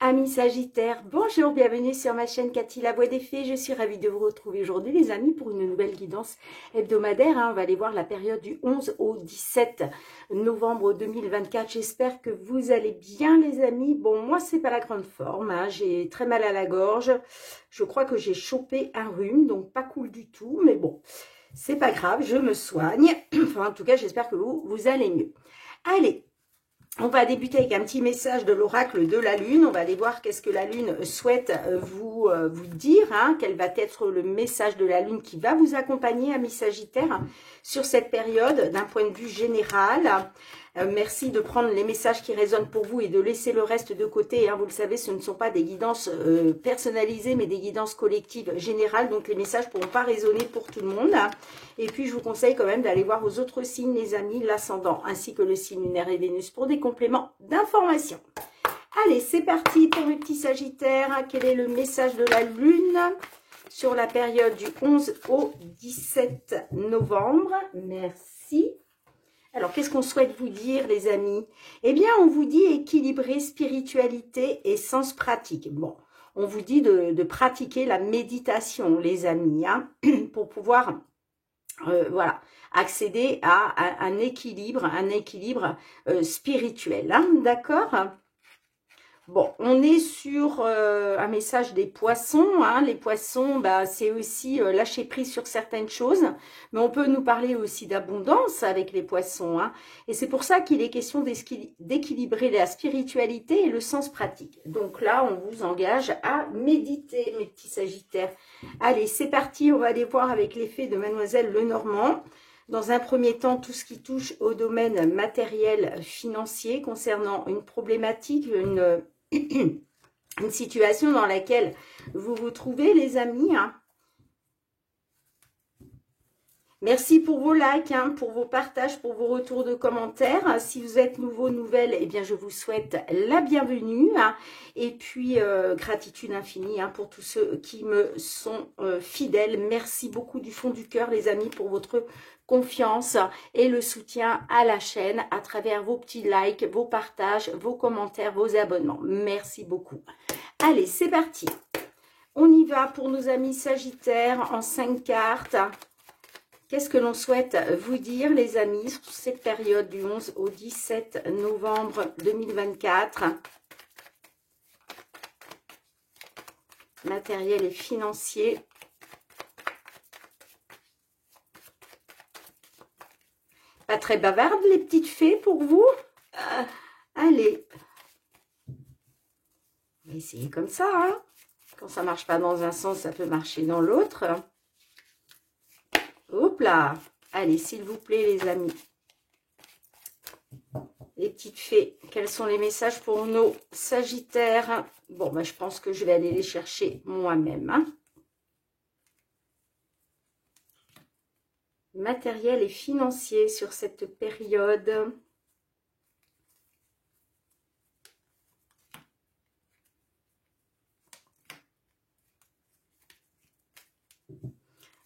Amis Sagittaires, bonjour, bienvenue sur ma chaîne Cathy la Voix des Fées. Je suis ravie de vous retrouver aujourd'hui les amis pour une nouvelle guidance hebdomadaire. On va aller voir la période du 11 au 17 novembre 2024. J'espère que vous allez bien les amis. Bon, moi c'est pas la grande forme, j'ai très mal à la gorge. Je crois que j'ai chopé un rhume, donc pas cool du tout. Mais bon, c'est pas grave, je me soigne. Enfin en tout cas j'espère que vous allez mieux. Allez. On va débuter avec un petit message de l'oracle de la Lune. On va aller voir qu'est-ce que la Lune souhaite vous dire. Quel va être le message de la Lune qui va vous accompagner, amis Sagittaires, sur cette période d'un point de vue général. Merci de prendre les messages qui résonnent pour vous et de laisser le reste de côté. Vous le savez, ce ne sont pas des guidances personnalisées, mais des guidances collectives générales. Donc, les messages ne pourront pas résonner pour tout le monde. Et puis, je vous conseille quand même d'aller voir vos autres signes, les amis, l'ascendant, ainsi que le signe lunaire et Vénus pour des compléments d'information. Allez, c'est parti pour mes petits Sagittaires. Quel est le message de la Lune sur la période du 11 au 17 novembre? Merci. Alors, qu'est-ce qu'on souhaite vous dire, les amis? Eh bien, on vous dit équilibrer spiritualité et sens pratique. Bon, on vous dit de pratiquer la méditation, les amis, pour pouvoir, voilà, accéder à un équilibre spirituel, d'accord? Bon, on est sur un message des poissons. Les poissons, c'est aussi lâcher prise sur certaines choses. Mais on peut nous parler aussi d'abondance avec les poissons. Et c'est pour ça qu'il est question d'équilibrer la spiritualité et le sens pratique. Donc là, on vous engage à méditer, mes petits Sagittaires. Allez, c'est parti. On va aller voir avec l'effet de Mademoiselle Lenormand. Dans un premier temps, tout ce qui touche au domaine matériel, financier, concernant une problématique, une situation dans laquelle vous vous trouvez, les amis. Merci pour vos likes, pour vos partages, pour vos retours de commentaires. Si vous êtes nouveau, nouvelle, eh bien, je vous souhaite la bienvenue. Et puis, gratitude infinie pour tous ceux qui me sont fidèles. Merci beaucoup du fond du cœur, les amis, pour votre confiance et le soutien à la chaîne à travers vos petits likes, vos partages, vos commentaires, vos abonnements. Merci beaucoup. Allez, c'est parti. On y va pour nos amis Sagittaires en 5 cartes. Qu'est-ce que l'on souhaite vous dire, les amis, sur cette période du 11 au 17 novembre 2024? Matériel et financier. Pas très bavarde, les petites fées, pour vous. Allez. On va essayer comme ça. Quand ça ne marche pas dans un sens, ça peut marcher dans l'autre. Hop là. Allez, s'il vous plaît, les amis. Les petites fées, quels sont les messages pour nos Sagittaires? Bon, je pense que je vais aller les chercher moi-même. Matériel et financier sur cette période.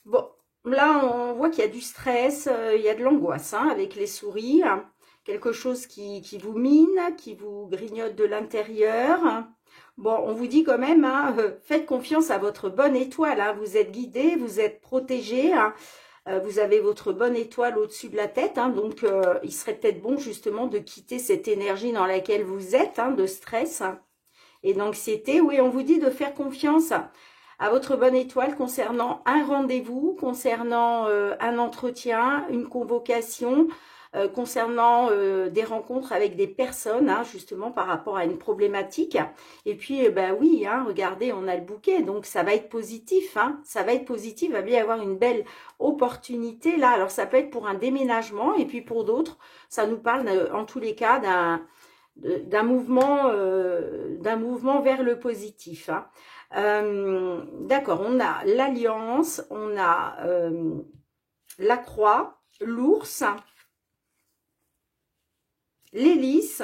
Bon, là, on voit qu'il y a du stress, il y a de l'angoisse avec les souris. Quelque chose qui vous mine, qui vous grignote de l'intérieur. Bon, on vous dit quand même, faites confiance à votre bonne étoile. Vous êtes guidé, vous êtes protégé. Vous avez votre bonne étoile au-dessus de la tête. Donc, il serait peut-être bon justement de quitter cette énergie dans laquelle vous êtes, de stress et d'anxiété. Oui, on vous dit de faire confiance à votre bonne étoile concernant un rendez-vous, concernant un entretien, une convocation, concernant des rencontres avec des personnes, justement par rapport à une problématique. Et puis, oui, regardez, on a le bouquet, donc ça va être positif. Ça va être positif, il va bien y avoir une belle opportunité là. Alors, ça peut être pour un déménagement, et puis pour d'autres, ça nous parle en tous les cas d'un mouvement vers le positif. D'accord, on a l'alliance, on a la croix, l'ours, l'hélice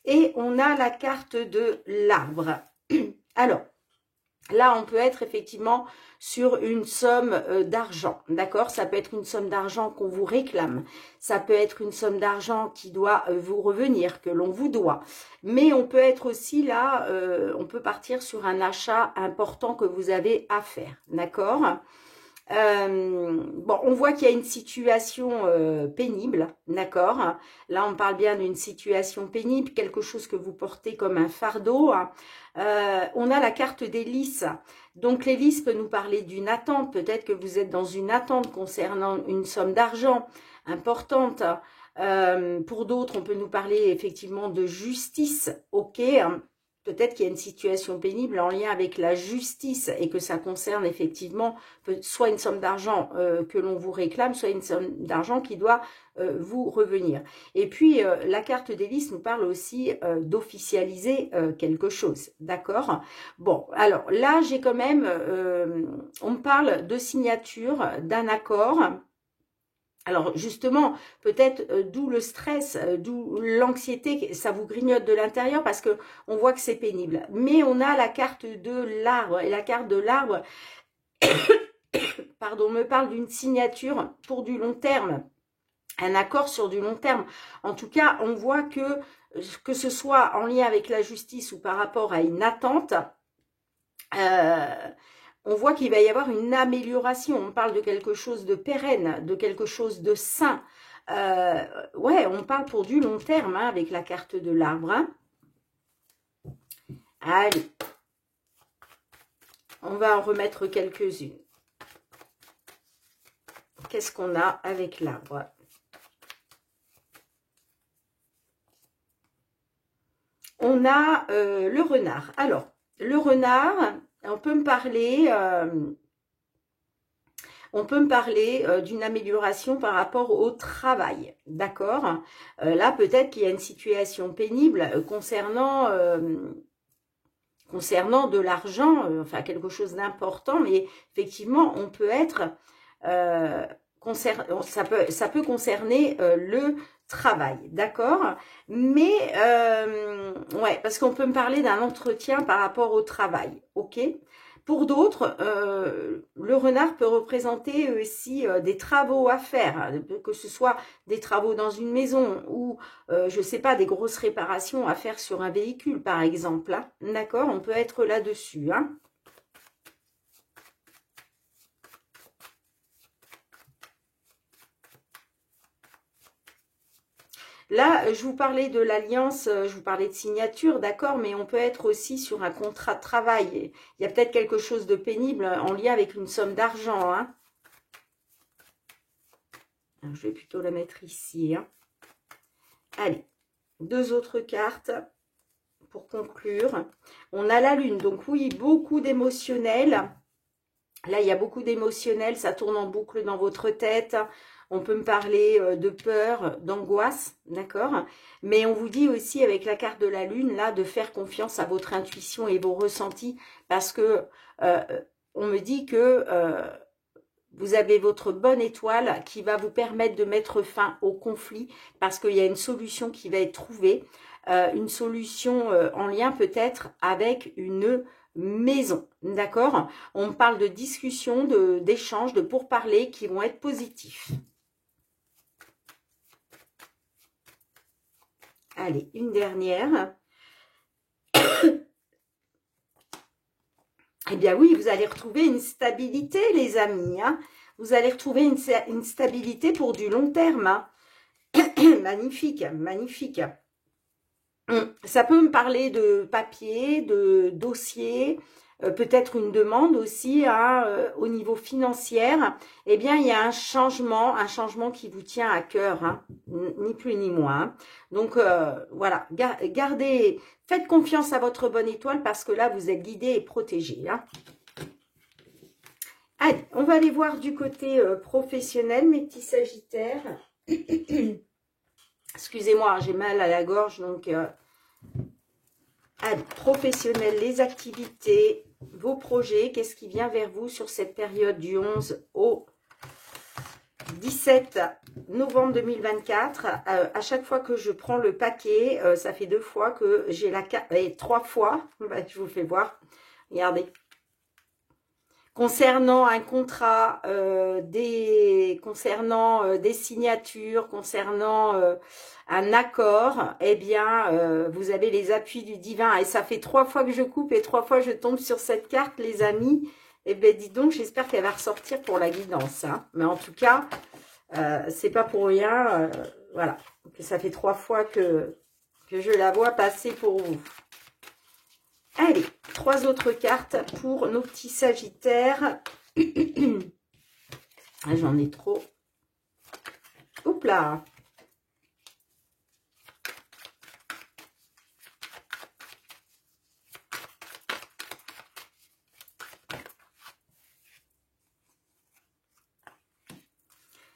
et on a la carte de l'arbre. Alors, Là, on peut être effectivement sur une somme d'argent, d'accord? Ça peut être une somme d'argent qu'on vous réclame. Ça peut être une somme d'argent qui doit vous revenir, que l'on vous doit. Mais on peut être aussi là, on peut partir sur un achat important que vous avez à faire, d'accord? Bon, on voit qu'il y a une situation pénible, d'accord? Là, on parle bien d'une situation pénible, quelque chose que vous portez comme un fardeau. On a la carte des lices. Donc, les lices peut nous parler d'une attente. Peut-être que vous êtes dans une attente concernant une somme d'argent importante. Pour d'autres, on peut nous parler effectivement de justice, ok? Peut-être qu'il y a une situation pénible en lien avec la justice et que ça concerne effectivement soit une somme d'argent que l'on vous réclame, soit une somme d'argent qui doit vous revenir. Et puis, la carte des lices nous parle aussi d'officialiser quelque chose, d'accord? Bon, alors là, j'ai quand même, on me parle de signature d'un accord. Alors justement, peut-être d'où le stress, d'où l'anxiété, ça vous grignote de l'intérieur parce que on voit que c'est pénible. Mais on a la carte de l'arbre et la carte de l'arbre, pardon, me parle d'une signature pour du long terme, un accord sur du long terme. En tout cas, on voit que ce soit en lien avec la justice ou par rapport à une attente, on voit qu'il va y avoir une amélioration. On parle de quelque chose de pérenne, de quelque chose de sain. Ouais, on parle pour du long terme hein, avec la carte de l'arbre. Hein. Allez, on va en remettre quelques-unes. Qu'est-ce qu'on a avec l'arbre? On a le renard. Alors, le renard, on peut me parler d'une amélioration par rapport au travail, d'accord? Là, peut-être qu'il y a une situation pénible concernant de l'argent, enfin quelque chose d'important, mais effectivement, on peut être ça peut concerner le travail, d'accord? Mais ouais, parce qu'on peut me parler d'un entretien par rapport au travail, ok? Pour d'autres, le renard peut représenter aussi des travaux à faire, hein, que ce soit des travaux dans une maison ou, je ne sais pas, des grosses réparations à faire sur un véhicule, par exemple. Hein, d'accord? On peut être là-dessus. Hein. Là, je vous parlais de l'alliance, je vous parlais de signature, d'accord, mais on peut être aussi sur un contrat de travail. Il y a peut-être quelque chose de pénible en lien avec une somme d'argent. Hein. Je vais plutôt la mettre ici. Hein. Allez, deux autres cartes pour conclure. On a la lune, donc oui, beaucoup d'émotionnel. Là, il y a beaucoup d'émotionnel, ça tourne en boucle dans votre tête. On peut me parler de peur, d'angoisse, d'accord? Mais on vous dit aussi avec la carte de la lune, là, de faire confiance à votre intuition et vos ressentis parce que on me dit que vous avez votre bonne étoile qui va vous permettre de mettre fin au conflit parce qu'il y a une solution qui va être trouvée, une solution en lien peut-être avec une maison, d'accord? On me parle de discussions, d'échanges, de pourparlers qui vont être positifs. Allez, une dernière. Eh bien oui, vous allez retrouver une stabilité, les amis. Hein. Vous allez retrouver une stabilité pour du long terme. Hein. Magnifique, magnifique. Ça peut me parler de papier, de dossier, peut-être une demande aussi hein, au niveau financier. Eh bien, il y a un changement qui vous tient à cœur, hein, ni plus ni moins. Hein. Donc, voilà, gardez, faites confiance à votre bonne étoile parce que là, vous êtes guidé et protégé. Hein. Allez, on va aller voir du côté professionnel, mes petits sagittaires. Excusez-moi, j'ai mal à la gorge, donc... Allez, professionnel, les activités, vos projets, qu'est-ce qui vient vers vous sur cette période du 11 au 17 novembre 2024. À chaque fois que je prends le paquet, ça fait 2 fois que j'ai la carte, et 3 fois, je vous fais voir, regardez, concernant un contrat, concernant des signatures, concernant un accord, eh bien, vous avez les appuis du divin. Et ça fait 3 fois que je coupe et 3 fois je tombe sur cette carte, les amis. Eh bien, dis donc, j'espère qu'elle va ressortir pour la guidance. Hein. Mais en tout cas, c'est pas pour rien. Voilà, que ça fait 3 fois que je la vois passer pour vous. Allez, 3 autres cartes pour nos petits sagittaires. Ah, j'en ai trop. Hop là.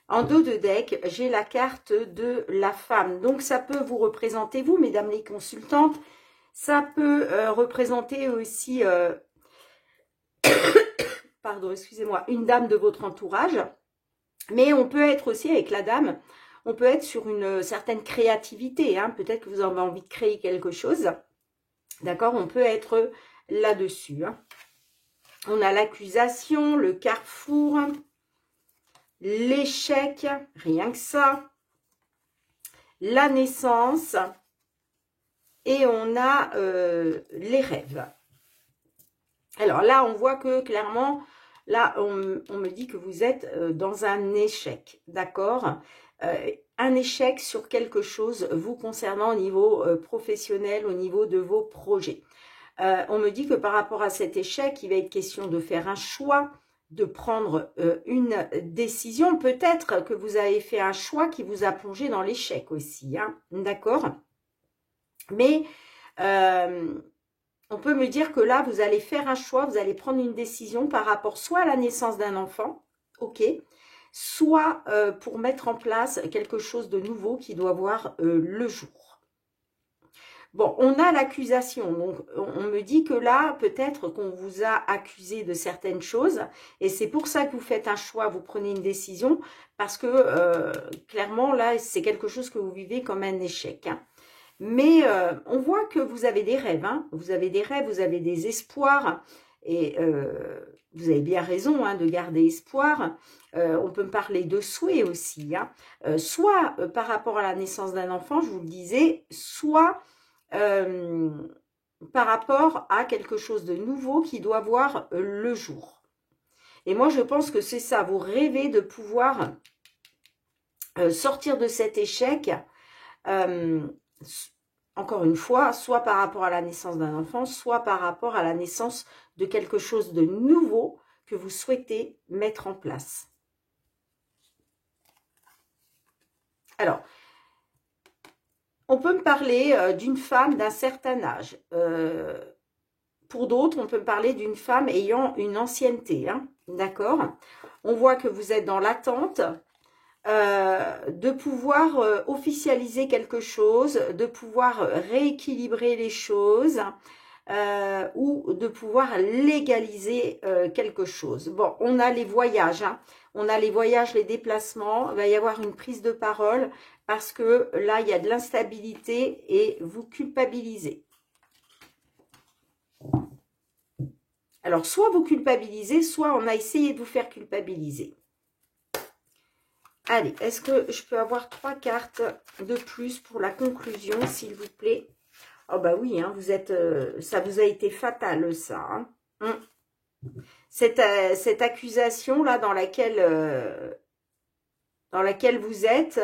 En dos de deck, j'ai la carte de la femme. Donc, ça peut vous représenter, vous, mesdames les consultantes. Ça peut représenter aussi, pardon, excusez-moi, une dame de votre entourage. Mais on peut être aussi, avec la dame, on peut être sur une certaine créativité. Hein. Peut-être que vous avez envie de créer quelque chose. D'accord? On peut être là-dessus. Hein. On a l'accusation, le carrefour, l'échec, rien que ça. La naissance. Et on a les rêves. Alors là, on voit que clairement, là, on me dit que vous êtes dans un échec, d'accord? Un échec sur quelque chose vous concernant au niveau professionnel, au niveau de vos projets. On me dit que par rapport à cet échec, il va être question de faire un choix, de prendre une décision. Peut-être que vous avez fait un choix qui vous a plongé dans l'échec aussi, hein, d'accord? Mais on peut me dire que là, vous allez faire un choix, vous allez prendre une décision par rapport soit à la naissance d'un enfant, ok, soit pour mettre en place quelque chose de nouveau qui doit voir le jour. Bon, on a l'accusation, donc on me dit que là, peut-être qu'on vous a accusé de certaines choses, et c'est pour ça que vous faites un choix, vous prenez une décision, parce que clairement, là, c'est quelque chose que vous vivez comme un échec, hein. Mais on voit que vous avez des rêves, hein. Vous avez des rêves, vous avez des espoirs. Et vous avez bien raison hein, de garder espoir. On peut me parler de souhait aussi. Hein. Soit par rapport à la naissance d'un enfant, je vous le disais, soit par rapport à quelque chose de nouveau qui doit voir le jour. Et moi, je pense que c'est ça. Vous rêvez de pouvoir sortir de cet échec encore une fois, soit par rapport à la naissance d'un enfant, soit par rapport à la naissance de quelque chose de nouveau que vous souhaitez mettre en place. Alors, on peut me parler d'une femme d'un certain âge. Pour d'autres, on peut me parler d'une femme ayant une ancienneté, hein, d'accord? On voit que vous êtes dans l'attente de pouvoir officialiser quelque chose, de pouvoir rééquilibrer les choses ou de pouvoir légaliser quelque chose. Bon, on a les voyages, hein. On a les voyages, les déplacements, il va y avoir une prise de parole parce que là, il y a de l'instabilité et vous culpabilisez. Alors, soit vous culpabilisez, soit on a essayé de vous faire culpabiliser. Allez, est-ce que je peux avoir 3 cartes de plus pour la conclusion, s'il vous plaît? Oh bah oui, hein, vous êtes, ça vous a été fatal, ça. Hein. Cette accusation-là dans laquelle vous êtes,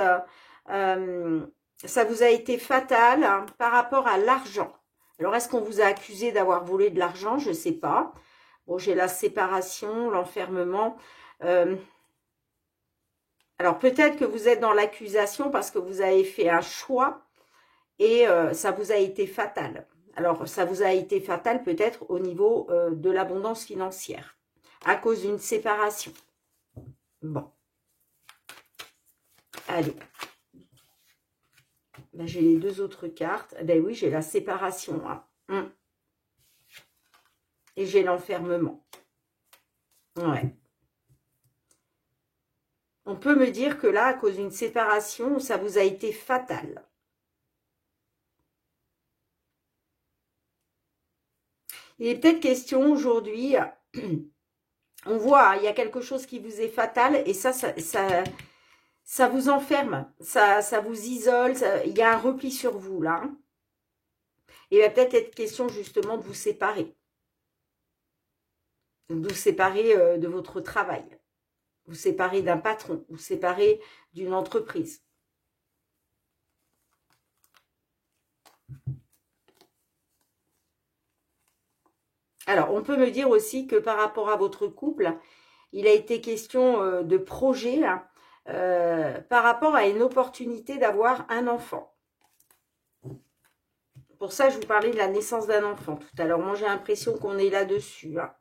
ça vous a été fatal hein, par rapport à l'argent. Alors, est-ce qu'on vous a accusé d'avoir volé de l'argent? Je ne sais pas. Bon, j'ai la séparation, l'enfermement. Alors, peut-être que vous êtes dans l'accusation parce que vous avez fait un choix et ça vous a été fatal. Alors, ça vous a été fatal peut-être au niveau de l'abondance financière à cause d'une séparation. Bon. Allez. Ben, j'ai les 2 autres cartes. Ben oui, j'ai la séparation. Hein. Et j'ai l'enfermement. Ouais. On peut me dire que là, à cause d'une séparation, ça vous a été fatal. Il est peut-être question aujourd'hui On voit, hein, il y a quelque chose qui vous est fatal et ça vous enferme, ça vous isole, il y a un repli sur vous là. Hein. Il va peut-être être question justement de vous séparer. De vous séparer de votre travail. Vous séparer d'un patron, vous séparer d'une entreprise. Alors, on peut me dire aussi que par rapport à votre couple, il a été question de projet hein, par rapport à une opportunité d'avoir un enfant. Pour ça, je vous parlais de la naissance d'un enfant tout à l'heure. Moi, j'ai l'impression qu'on est là-dessus. Hein.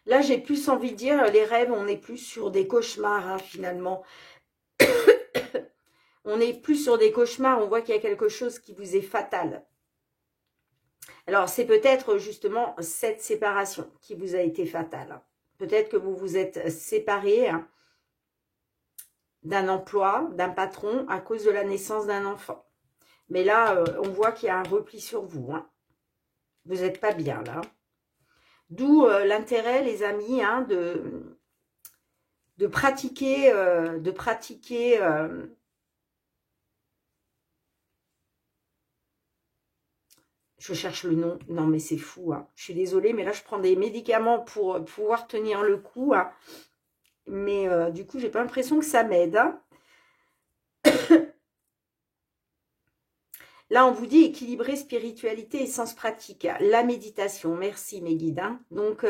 Là, j'ai plus envie de dire, les rêves, on est plus sur des cauchemars, hein, finalement. On est plus sur des cauchemars, on voit qu'il y a quelque chose qui vous est fatal. Alors, c'est peut-être justement cette séparation qui vous a été fatale. Peut-être que vous vous êtes séparés hein, d'un emploi, d'un patron, à cause de la naissance d'un enfant. Mais là, on voit qu'il y a un repli sur vous. Hein. Vous n'êtes pas bien, là. D'où l'intérêt, les amis, hein, de pratiquer, je cherche le nom. Non, mais c'est fou. Hein. Je suis désolée, mais là, je prends des médicaments pour pouvoir tenir le coup. Hein. Mais du coup, j'ai pas l'impression que ça m'aide. Hein. Là, on vous dit équilibrer spiritualité et sens pratique. La méditation. Merci, mes guides. Hein. Donc,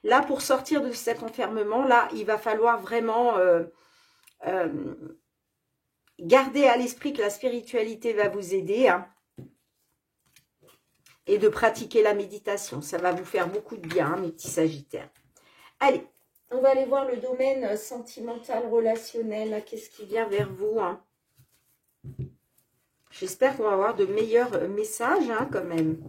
là, pour sortir de cet enfermement, là, il va falloir vraiment garder à l'esprit que la spiritualité va vous aider. Hein. Et de pratiquer la méditation. Ça va vous faire beaucoup de bien, hein, mes petits sagittaires. Allez, on va aller voir le domaine sentimental, relationnel. Qu'est-ce qui vient vers vous hein. J'espère qu'on va avoir de meilleurs messages, hein, quand même.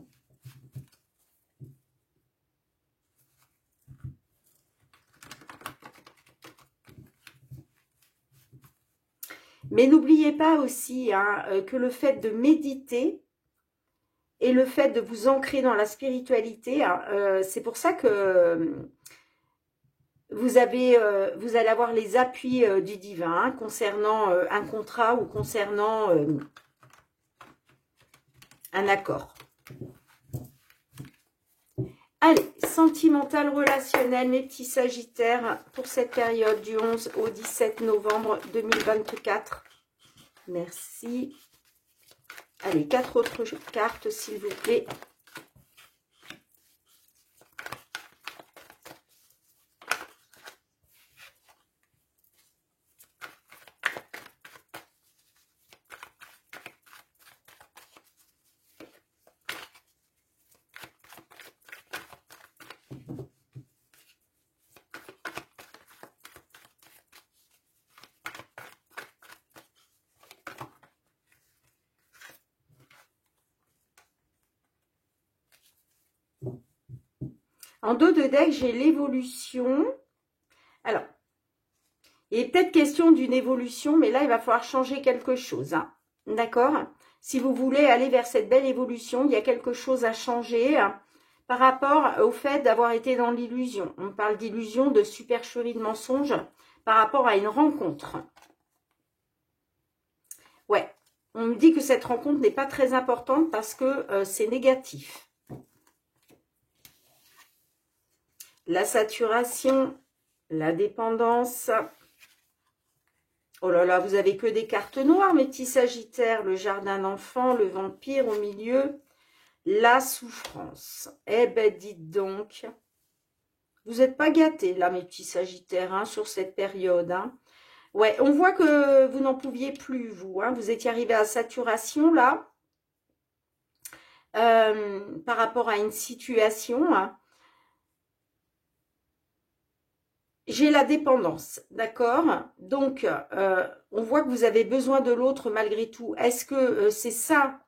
Mais n'oubliez pas aussi hein, que le fait de méditer et le fait de vous ancrer dans la spiritualité, hein, c'est pour ça que vous allez avoir les appuis du divin hein, concernant un contrat ou concernant un accord. Allez, sentimental, relationnel, mes petits sagittaires, pour cette période du 11 au 17 novembre 2024. Merci. Allez, 4 autres cartes, s'il vous plaît. En dos de deck, j'ai l'évolution. Alors, il est peut-être question d'une évolution, mais là, il va falloir changer quelque chose. Hein. D'accord? Si vous voulez aller vers cette belle évolution, il y a quelque chose à changer hein, par rapport au fait d'avoir été dans l'illusion. On parle d'illusion, de supercherie, de mensonge par rapport à une rencontre. Ouais, on me dit que cette rencontre n'est pas très importante parce que c'est négatif. La saturation, la dépendance. Oh là là, vous avez que des cartes noires, mes petits sagittaires. Le jardin d'enfant, le vampire au milieu, la souffrance. Eh ben, dites donc, vous n'êtes pas gâtés, là, mes petits sagittaires, hein, sur cette période. Hein. Ouais, on voit que vous n'en pouviez plus, vous. Hein. Vous étiez arrivé à saturation, là, par rapport à une situation, hein. J'ai la dépendance, d'accord? Donc, on voit que vous avez besoin de l'autre malgré tout. Est-ce que c'est ça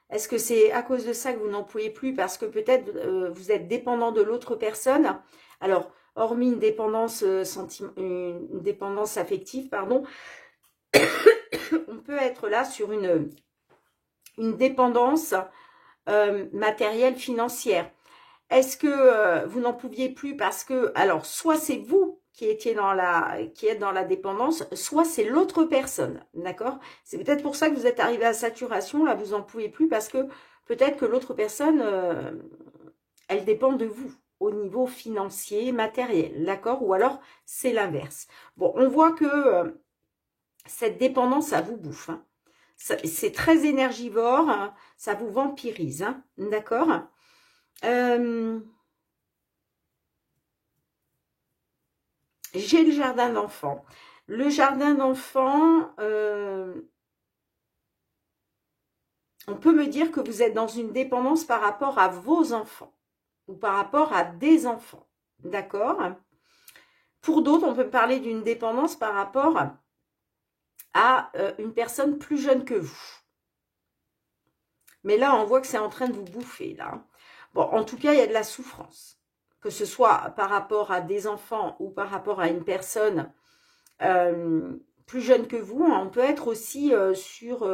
est-ce que c'est à cause de ça que vous n'en pouvez plus? Parce que peut-être vous êtes dépendant de l'autre personne. Alors, hormis une dépendance, une dépendance affective, pardon, on peut être là sur une dépendance matérielle, financière. Est-ce que vous n'en pouviez plus parce que, alors, soit c'est vous qui êtes dans la dépendance, soit c'est l'autre personne, d'accord? C'est peut-être pour ça que vous êtes arrivé à saturation, là, vous n'en pouvez plus parce que peut-être que l'autre personne, elle dépend de vous au niveau financier, matériel, d'accord? Ou alors, c'est l'inverse. Bon, on voit que cette dépendance, ça vous bouffe, hein. C'est très énergivore, hein, ça vous vampirise, hein, d'accord? J'ai le jardin d'enfants. Le jardin d'enfants, on peut me dire que vous êtes dans une dépendance par rapport à vos enfants ou par rapport à des enfants, d'accord? Pour d'autres, on peut parler d'une dépendance par rapport à une personne plus jeune que vous. Mais là, on voit que c'est en train de vous bouffer, là. Bon, en tout cas, il y a de la souffrance. Que ce soit par rapport à des enfants ou par rapport à une personne plus jeune que vous. On peut être aussi sur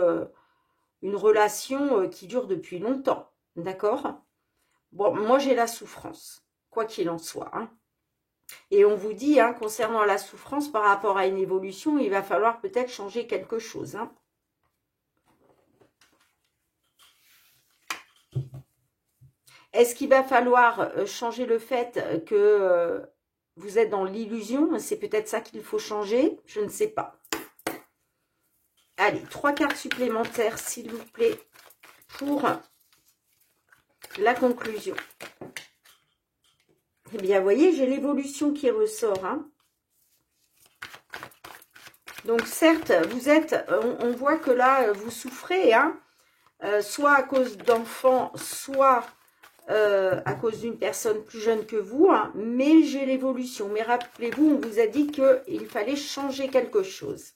une relation qui dure depuis longtemps. D'accord? Bon, moi, j'ai la souffrance, quoi qu'il en soit, hein. Et on vous dit, hein, concernant la souffrance par rapport à une évolution, il va falloir peut-être changer quelque chose, hein. Est-ce qu'il va falloir changer le fait que vous êtes dans l'illusion? C'est peut-être ça qu'il faut changer, je ne sais pas. Allez, 3 cartes supplémentaires, s'il vous plaît, pour la conclusion. Eh bien, vous voyez, j'ai l'évolution qui ressort, hein. Donc, certes, vous êtes, on voit que là, vous souffrez, hein, soit à cause d'enfants, soit à cause d'une personne plus jeune que vous, hein, mais j'ai l'évolution. Mais rappelez-vous, on vous a dit qu'il fallait changer quelque chose.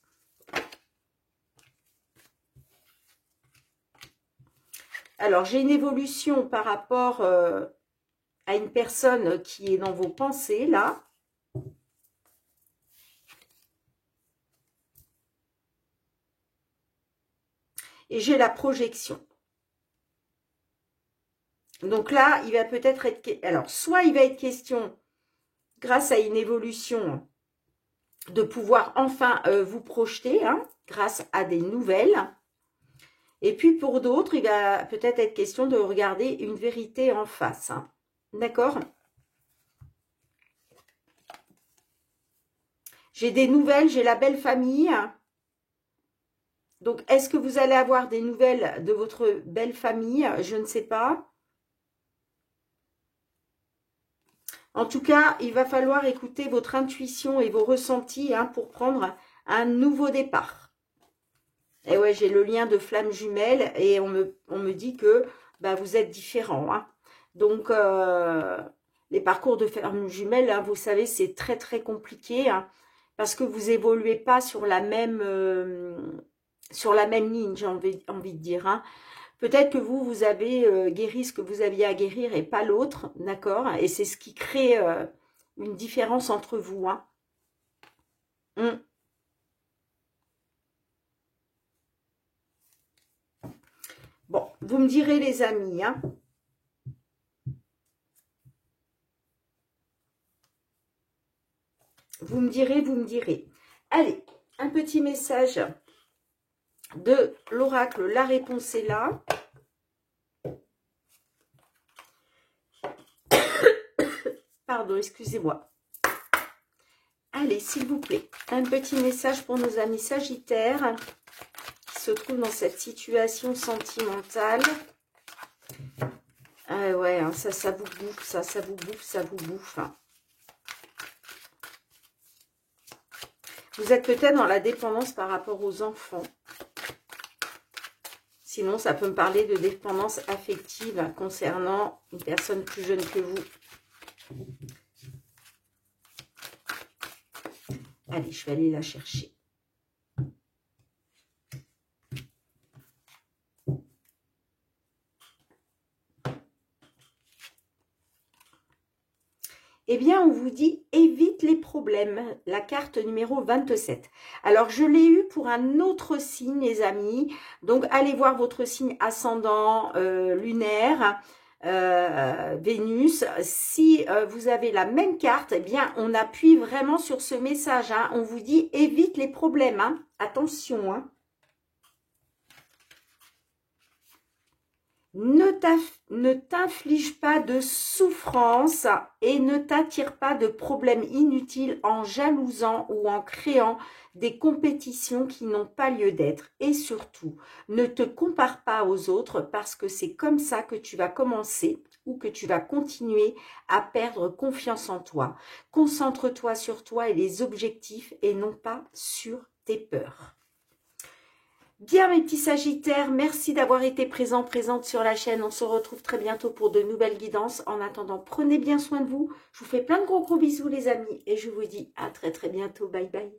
Alors, j'ai une évolution par rapport à une personne qui est dans vos pensées, là. Et j'ai la projection. Donc là, il va peut-être être... Alors, soit il va être question, grâce à une évolution, de pouvoir enfin vous projeter, hein, grâce à des nouvelles. Et puis pour d'autres, il va peut-être être question de regarder une vérité en face, hein. D'accord? J'ai des nouvelles, j'ai la belle famille. Donc, est-ce que vous allez avoir des nouvelles de votre belle famille? Je ne sais pas. En tout cas, il va falloir écouter votre intuition et vos ressentis, hein, pour prendre un nouveau départ. Et ouais, j'ai le lien de flamme jumelle et on me dit que bah, vous êtes différents, hein. Donc, les parcours de flamme jumelle, hein, vous savez, c'est très très compliqué, hein, parce que vous évoluez pas sur la même ligne, j'ai envie de dire, hein. Peut-être que vous avez guéri ce que vous aviez à guérir et pas l'autre, d'accord? Et c'est ce qui crée une différence entre vous, hein. Bon, vous me direz les amis, hein. Vous me direz, vous me direz. Allez, un petit message de l'oracle, la réponse est là. Pardon, excusez-moi. Allez, s'il vous plaît, un petit message pour nos amis sagittaires qui se trouvent dans cette situation sentimentale. Ah ouais, hein, ça vous bouffe, ça vous bouffe, ça vous bouffe, hein. Vous êtes peut-être dans la dépendance par rapport aux enfants. Sinon, ça peut me parler de dépendance affective concernant une personne plus jeune que vous. Allez, je vais aller la chercher. Eh bien, on vous dit évite les problèmes, la carte numéro 27. Alors, je l'ai eu pour un autre signe, les amis. Donc, allez voir votre signe ascendant lunaire, Vénus. Si vous avez la même carte, eh bien, on appuie vraiment sur ce message. Hein. On vous dit, évite les problèmes. Hein. Attention, hein. Ne t'inflige pas de souffrance et ne t'attire pas de problèmes inutiles en jalousant ou en créant des compétitions qui n'ont pas lieu d'être. Et surtout, ne te compare pas aux autres parce que c'est comme ça que tu vas commencer ou que tu vas continuer à perdre confiance en toi. Concentre-toi sur toi et les objectifs et non pas sur tes peurs. Bien mes petits sagittaires, merci d'avoir été présente sur la chaîne. On se retrouve très bientôt pour de nouvelles guidances. En attendant, prenez bien soin de vous. Je vous fais plein de gros bisous les amis et je vous dis à très bientôt. Bye bye.